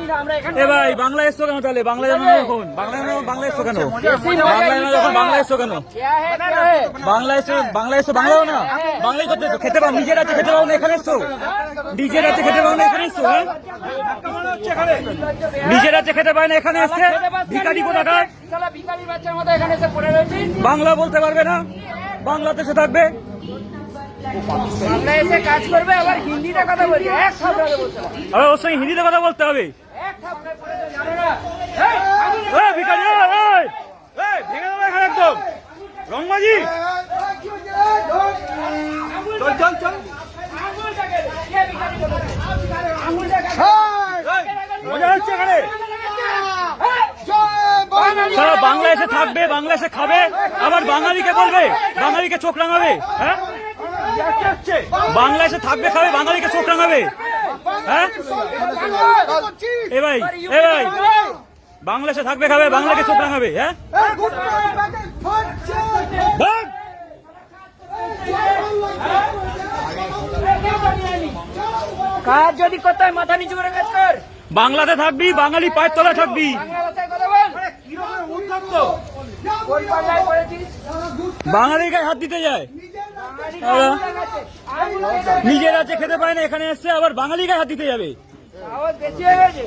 এ ভাই বাংলা এসছো কেন তাহলে? বাংলা জানো না এখন? বাংলা এসছো কেন? বাংলা এসছো কেন? বাংলা এসছো বাংলাও না? বাংলাই করতে খেতে পাও? নিজের আছে খেতে পাও না এখানে এসছো? নিজের আছে খেতে পাও না এখানে এসছো? হ্যাঁ, নিজের আছে খেতে পায় না এখানে এসছে ভিখারি কোথাকার। বাংলা বলতে পারবে না, বাংলাতে সে থাকবে, বাংলা এসে কাজ করবে, আবার হিন্দিতে কথা বলবে। আবার ওর সঙ্গে হিন্দিতে কথা বলতে হবে। ভিখারি ভেঙে দেবো এখানে একদম রংবাজি। চল চল চল, মজা হচ্ছে এখানে। সারা বাংলাদেশে থাকবে, বাংলাদেশে খাবে, আবার বাঙালিকে বলবে, বাঙালিকে চোখ রাঙাবে। হ্যাঁ, বাংলাদেশে থাকবে খাবে, বাঙালিকে চোখ রাঙাবে। হ্যাঁ এ ভাই বাংলাদেশে থাকবে খাবে, বাংলাকে চোখ রাঙাবে। হ্যাঁ, কাজ যদি করতে হয় মাথা নিচু করে কাজ কর। বাংলাতে থাকবি, বাঙালি পায়ের তলায় থাকবি। বাঙালির গায়ে হাত দিতে যায়, নিজের আছে খেতে পায় না এখানে এসছে, আবার বাঙালি গায়ে হাত দিতে যাবে। বেশি হয়ে গেছে।